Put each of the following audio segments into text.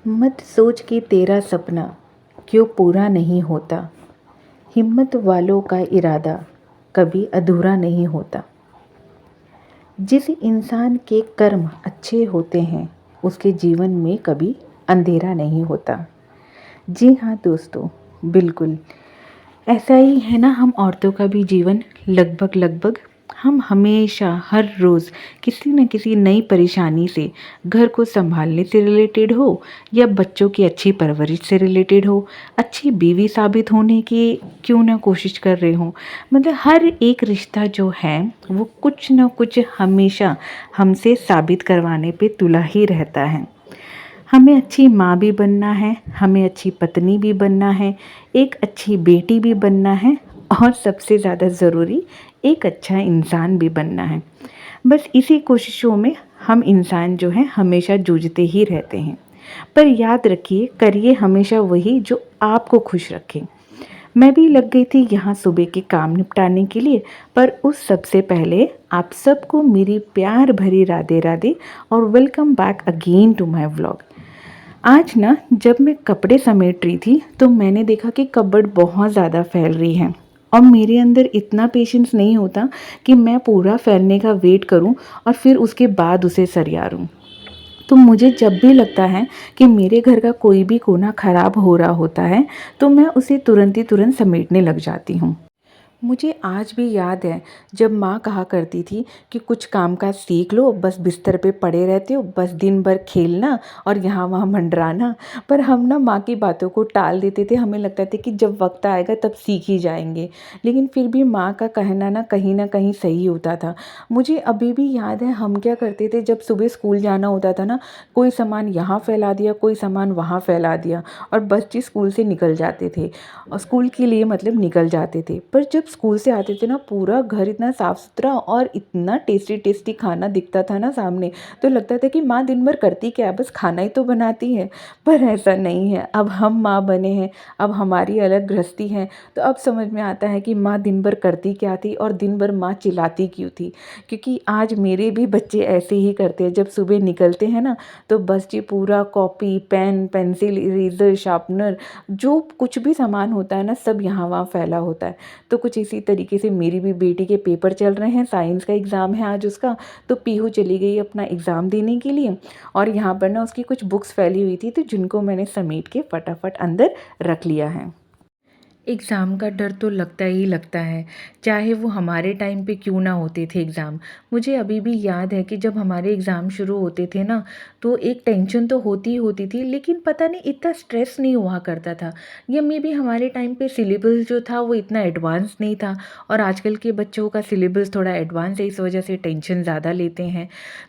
मत सोच कि तेरा सपना क्यों पूरा नहीं होता। हिम्मत वालों का इरादा कभी अधूरा नहीं होता। जिस इंसान के कर्म अच्छे होते हैं उसके जीवन में कभी अंधेरा नहीं होता। जी हाँ दोस्तों, बिल्कुल ऐसा ही है ना। हम औरतों का भी जीवन लगभग लगभग हम हमेशा हर रोज़ किसी न किसी नई परेशानी से, घर को संभालने से रिलेटेड हो या बच्चों की अच्छी परवरिश से रिलेटेड हो, अच्छी बीवी साबित होने की क्यों ना कोशिश कर रहे हो, मतलब हर एक रिश्ता जो है वो कुछ न कुछ हमेशा हमसे साबित करवाने पे तुला ही रहता है। हमें अच्छी माँ भी बनना है, हमें अच्छी पत्नी भी बनना है, एक अच्छी बेटी भी बनना है और सबसे ज़्यादा ज़रूरी एक अच्छा इंसान भी बनना है। बस इसी कोशिशों में हम इंसान जो हैं हमेशा जूझते ही रहते हैं। पर याद रखिए, करिए हमेशा वही जो आपको खुश रखे। मैं भी लग गई थी यहाँ सुबह के काम निपटाने के लिए, पर उस सबसे पहले आप सबको मेरी प्यार भरी राधे राधे और welcome back again to my vlog. आज ना जब मैं कपड़े समेट रही थी तो मैंने देखा कि कबर्ड बहुत ज़्यादा फैल रही है और मेरे अंदर इतना पेशेंस नहीं होता कि मैं पूरा फैलने का वेट करूं और फिर उसके बाद उसे सरियारूं। तो मुझे जब भी लगता है कि मेरे घर का कोई भी कोना ख़राब हो रहा होता है तो मैं उसे तुरंत समेटने लग जाती हूँ। मुझे आज भी याद है जब माँ कहा करती थी कि कुछ काम काज सीख लो, बस बिस्तर पे पड़े रहते हो, बस दिन भर खेलना और यहाँ वहाँ मंडराना। पर हम ना माँ की बातों को टाल देते थे, हमें लगता था कि जब वक्त आएगा तब सीख ही जाएंगे। लेकिन फिर भी माँ का कहना ना कहीं सही होता था। मुझे अभी भी याद है हम क्या करते थे, जब सुबह स्कूल जाना होता था ना, कोई सामान यहाँ फैला दिया, कोई सामान वहाँ फैला दिया और बच्चे स्कूल से निकल जाते थे और स्कूल के लिए मतलब निकल जाते थे। पर जब स्कूल से आते थे ना, पूरा घर इतना साफ़ सुथरा और इतना टेस्टी टेस्टी खाना दिखता था ना सामने, तो लगता था कि माँ दिन भर करती क्या है, बस खाना ही तो बनाती है। पर ऐसा नहीं है, अब हम माँ बने हैं, अब हमारी अलग गृहस्थी है, तो अब समझ में आता है कि माँ दिन भर करती क्या थी और दिन भर माँ चिल्लाती क्यों थी। क्योंकि आज मेरे भी बच्चे ऐसे ही करते हैं, जब सुबह निकलते हैं ना तो बस जी पूरा copy pen pencil eraser sharpener जो कुछ भी सामान होता है ना, सब यहाँ वहाँ फैला होता है। तो कुछ इसी तरीके से मेरी भी बेटी के पेपर चल रहे हैं, साइंस का एग्ज़ाम है आज उसका, तो पीहू चली गई अपना एग्ज़ाम देने के लिए और यहाँ पर ना उसकी कुछ बुक्स फैली हुई थी, तो जिनको मैंने समेट के फटाफट अंदर रख लिया है। एग्ज़ाम का डर तो लगता ही लगता है, चाहे वो हमारे टाइम पे क्यों ना होते थे एग्ज़ाम। मुझे अभी भी याद है कि जब हमारे एग्ज़ाम शुरू होते थे ना, तो एक टेंशन तो होती ही होती थी, लेकिन पता नहीं इतना स्ट्रेस नहीं हुआ करता था। या मे बी हमारे टाइम पे सिलेबस जो था वो इतना एडवांस नहीं था और आजकल के बच्चों का सिलेबस थोड़ा एडवांस है, इस वजह से टेंशन ज़्यादा लेते हैं।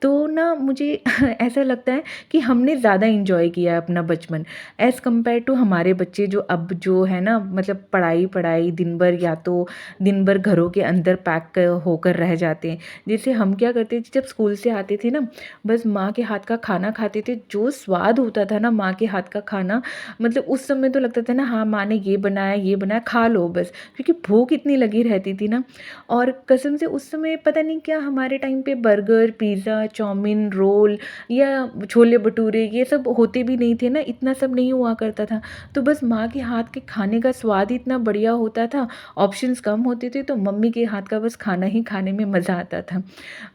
तो ना मुझे ऐसा लगता है कि हमने ज़्यादा इंजॉय किया है अपना बचपन एज़ कम्पेयर टू हमारे बच्चे जो अब जो है ना, मतलब पढ़ाई पढ़ाई दिन भर, या तो दिन भर घरों के अंदर पैक होकर रह जाते हैं। जैसे हम क्या करते थे जब स्कूल से आते थे ना, बस माँ के हाथ का खाना खाते थे, जो स्वाद होता था ना माँ के हाथ का खाना, मतलब उस समय तो लगता था ना हाँ माँ ने ये बनाया खा लो बस, क्योंकि भूख इतनी लगी रहती थी ना। और कसम से उस समय पता नहीं क्या हमारे टाइम पे बर्गर पिज़्ज़ा चाउमीन रोल या छोले भटूरे ये सब होते भी नहीं थे ना, इतना सब नहीं हुआ करता था। तो बस माँ के हाथ के खाने का स्वाद ही इतना बढ़िया होता था, ऑप्शंस कम होते थे, तो मम्मी के हाथ का बस खाना ही खाने में मज़ा आता था।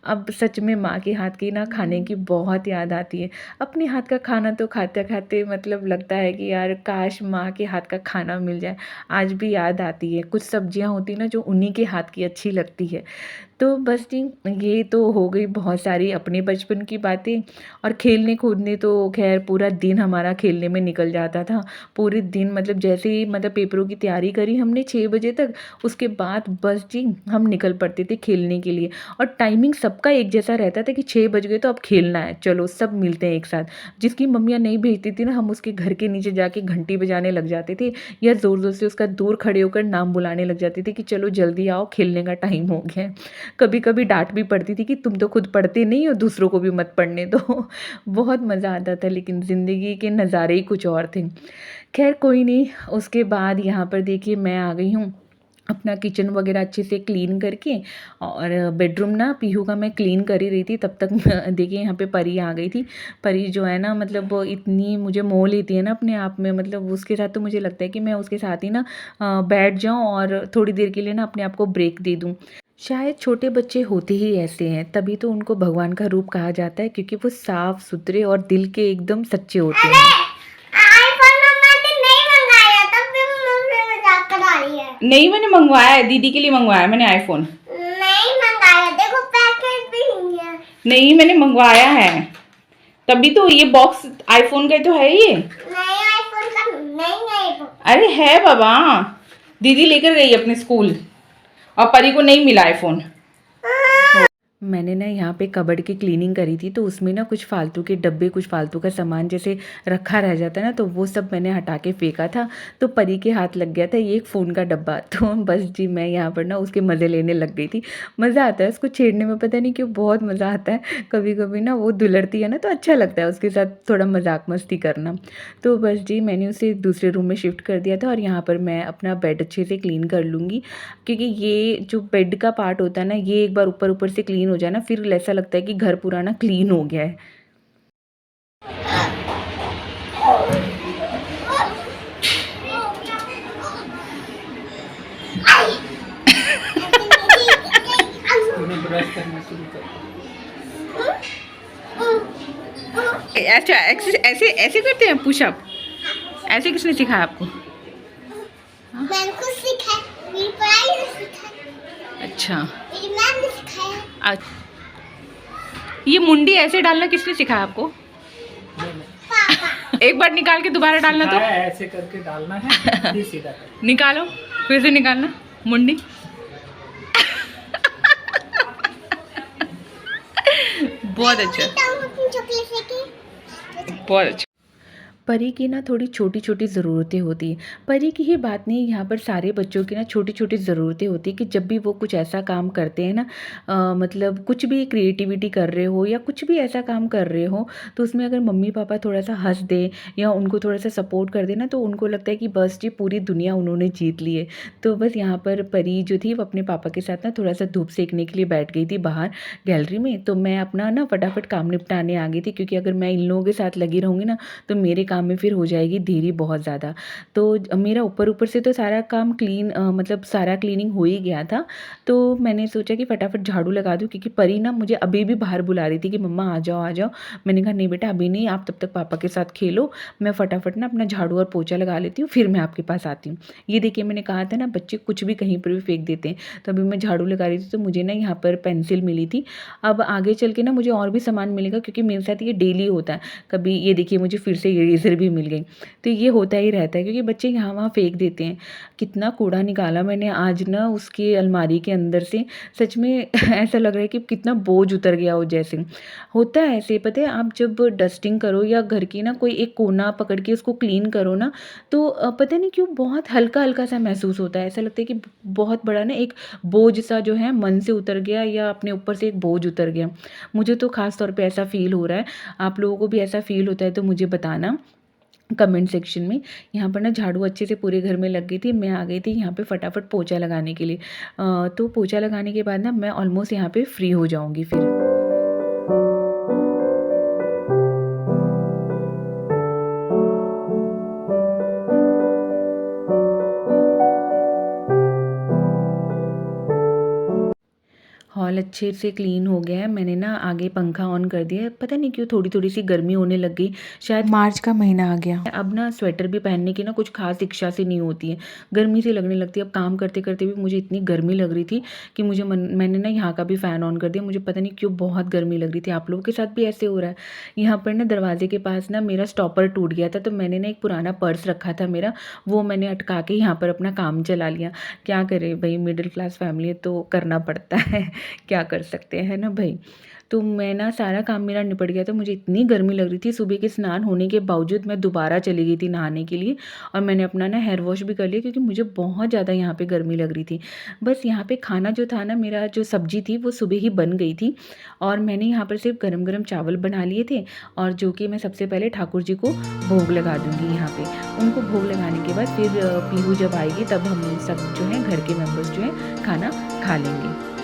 अब सच में माँ के हाथ की ना खाने की बहुत याद आती है। अपने हाथ का खाना तो खाते खाते मतलब लगता है कि यार काश माँ के हाथ का खाना मिल जाए। आज भी याद आती है, कुछ सब्जियाँ होती हैं ना जो उन्हीं के हाथ की अच्छी लगती है। तो बस जी, ये तो हो गई बहुत सारी अपने बचपन की बातें। और खेलने कूदने तो खैर पूरा दिन हमारा खेलने में निकल जाता था। पूरे दिन मतलब जैसे ही मतलब पेपरों की तैयारी करी हमने 6 बजे तक, उसके बाद बस जी हम निकल पड़ते थे खेलने के लिए। और टाइमिंग सबका एक जैसा रहता था कि 6 बज गए तो अब खेलना है, चलो सब मिलते हैं एक साथ। जिसकी मम्मियाँ नहीं भेजती थी ना, हम उसके घर के नीचे जाके घंटी बजाने लग जाते थे या ज़ोर ज़ोर से उसका दूर खड़े होकर नाम बुलाने लग जाते थे कि चलो जल्दी आओ खेलने का टाइम हो गया है। कभी कभी डांट भी पड़ती थी कि तुम तो खुद पढ़ते नहीं हो, दूसरों को भी मत पढ़ने दो। बहुत मज़ा आता था, लेकिन ज़िंदगी के नज़ारे ही कुछ और थे। खैर कोई नहीं, उसके बाद यहाँ पर देखिए मैं आ गई हूँ अपना किचन वगैरह अच्छे से क्लीन करके, और बेडरूम ना पीहू का मैं क्लीन कर ही रही थी, तब तक देखिए यहाँ पे परी आ गई थी। परी जो है ना, मतलब वो इतनी मुझे मोह लेती है ना अपने आप में, मतलब उसके साथ तो मुझे लगता है कि मैं उसके साथ ही ना बैठ जाऊँ और थोड़ी देर के लिए ना अपने आप को ब्रेक दे दूँ। शायद छोटे बच्चे होते ही ऐसे हैं, तभी तो उनको भगवान का रूप कहा जाता है, क्योंकि वो साफ सुथरे और दिल के एकदम सच्चे होते हैं। नहीं, मैंने मंगवाया है, दीदी के लिए मंगवाया है मैंने आईफोन। नहीं मंगाया, देखो पैकेट भी नहीं है। नहीं, मैंने मंगवाया है, तभी तो ये बॉक्स आईफोन का तो है ये। नहीं, आईफोन का नहीं है। अरे है बाबा, दीदी लेकर गई अपने स्कूल और परी को नहीं मिला आईफोन। मैंने ना यहाँ पे कबर्ड की क्लीनिंग करी थी, तो उसमें ना कुछ फालतू के डब्बे, कुछ फालतू का सामान जैसे रखा रह जाता है ना, तो वो सब मैंने हटा के फेंका था। तो परी के हाथ लग गया था ये एक फ़ोन का डब्बा, तो बस जी मैं यहाँ पर ना उसके मज़े लेने लग गई थी। मज़ा आता है उसको छेड़ने में, पता नहीं क्यों बहुत मज़ा आता है। कभी कभी ना वो दुलड़ती है ना, तो अच्छा लगता है उसके साथ थोड़ा मजाक मस्ती करना। तो बस जी मैंने उसे दूसरे रूम में शिफ्ट कर दिया था, और यहाँ पर मैं अपना बेड अच्छे से क्लीन कर लूँगी, क्योंकि ये जो बेड का पार्ट होता है ना, ये एक बार ऊपर ऊपर से क्लीन हो जाए ना, फिर ऐसा लगता है कि घर पूरा ना क्लीन हो गया है। अच्छा, ऐसे ऐसे करते हैं पुशअप? ऐसे किसने सिखाया आपको? मैंने खुद सीखा, मेरी पढ़ाई में सीखा। अच्छा, मेरी मैम ने सिखाया। ये मुंडी ऐसे डालना किसने सिखाया आपको? पापा। एक बार निकाल के दोबारा डालना, तो ऐसे करके डालना है, फिर सीधा निकालो, फिर से निकालना मुंडी। बहुत अच्छा, बहुत अच्छा। परी की ना थोड़ी छोटी छोटी ज़रूरतें होती हैं। परी की ही बात नहीं, यहाँ पर सारे बच्चों की ना छोटी छोटी ज़रूरतें होती हैं कि जब भी वो कुछ ऐसा काम करते हैं ना, मतलब कुछ भी क्रिएटिविटी कर रहे हो या कुछ भी ऐसा काम कर रहे हो, तो उसमें अगर मम्मी पापा थोड़ा सा हंस दे या उनको थोड़ा सा सपोर्ट कर देना, तो उनको लगता है कि बस जी पूरी दुनिया उन्होंने जीत ली है। तो बस यहाँ पर परी जो थी वो अपने पापा के साथ ना थोड़ा सा धूप सेकने के लिए बैठ गई थी बाहर गैलरी में। तो मैं अपना ना फटाफट काम निपटाने आ गई थी, क्योंकि अगर मैं इन लोगों के साथ लगी रहूँगी ना, तो मेरे काम में फिर हो जाएगी देरी बहुत ज़्यादा। तो मेरा ऊपर ऊपर से तो सारा काम क्लीन, मतलब सारा क्लीनिंग हो ही गया था। तो मैंने सोचा कि फटाफट झाड़ू लगा दूँ, क्योंकि परी ना मुझे अभी भी बाहर बुला रही थी कि मम्मा आ जाओ आ जाओ। मैंने कहा नहीं बेटा अभी नहीं, आप तब तक पापा के साथ खेलो, मैं फटाफट ना अपना झाड़ू और पोछा लगा लेती हूँ, फिर मैं आपके पास आती हूँ। ये देखिए मैंने कहा था ना, बच्चे कुछ भी कहीं पर भी फेंक देते हैं। तो अभी मैं झाड़ू लगा रही थी, तो मुझे ना यहाँ पर पेंसिल मिली थी। अब आगे चल के ना मुझे और भी सामान मिलेगा, क्योंकि मेरे साथ ये डेली होता है। कभी ये देखिए मुझे फिर से इरेज़र भी मिल गई। तो ये होता ही रहता है, क्योंकि बच्चे यहाँ वहाँ फेंक देते हैं। कितना कूड़ा निकाला मैंने आज ना उसके अलमारी के अंदर से, सच में ऐसा लग रहा है कि कितना बोझ उतर गया हो जैसे। होता है ऐसे, पता है आप जब डस्टिंग करो या घर की ना कोई एक कोना पकड़ के उसको क्लीन करो ना, तो पता नहीं क्यों बहुत हल्का हल्का सा महसूस होता है। ऐसा लगता है कि बहुत बड़ा ना एक बोझ सा जो है मन से उतर गया, या अपने ऊपर से एक बोझ उतर गया। मुझे तो ख़ास तौर पे ऐसा फ़ील हो रहा है। आप लोगों को भी ऐसा फ़ील होता है तो मुझे बताना कमेंट सेक्शन में। यहाँ पर ना झाड़ू अच्छे से पूरे घर में लग गई थी, मैं आ गई थी यहाँ पे फटाफट पोछा लगाने के लिए। तो पोछा लगाने के बाद ना मैं ऑलमोस्ट यहाँ पे फ्री हो जाऊँगी फिर। हॉल अच्छे से क्लीन हो गया है। मैंने ना आगे पंखा ऑन कर दिया है, पता नहीं क्यों थोड़ी थोड़ी सी गर्मी होने लग गई, शायद मार्च का महीना आ गया। अब ना स्वेटर भी पहनने की ना कुछ खास इच्छा से नहीं होती है, गर्मी से लगने लगती है। अब काम करते करते भी मुझे इतनी गर्मी लग रही थी कि मैंने ना यहाँ का भी फ़ैन ऑन कर दिया। मुझे पता नहीं क्यों बहुत गर्मी लग रही थी। आप लोगों के साथ भी ऐसे हो रहा है? यहाँ पर ना दरवाजे के पास ना मेरा स्टॉपर टूट गया था, तो मैंने ना एक पुराना पर्स रखा था मेरा, वो मैंने अटका के यहाँ पर अपना काम चला लिया। क्या करें भाई, मिडिल क्लास फैमिली है तो करना पड़ता है। क्या कर सकते हैं ना भाई। तो मैं ना सारा काम मेरा निपट गया था, मुझे इतनी गर्मी लग रही थी, सुबह के स्नान होने के बावजूद मैं दोबारा चली गई थी नहाने के लिए और मैंने अपना ना हेयर वॉश भी कर लिया क्योंकि मुझे बहुत ज़्यादा यहाँ पे गर्मी लग रही थी। बस यहाँ पे खाना जो था ना, मेरा जो सब्जी थी वो सुबह ही बन गई थी और मैंने यहाँ पर सिर्फ गरम गरम चावल बना लिए थे और जो कि मैं सबसे पहले ठाकुर जी को भोग लगा दूँगी यहाँ पे। उनको भोग लगाने के बाद फिर पीहू जब आएगी तब हम सब जो है घर के मेंबर्स जो है खाना खा लेंगे।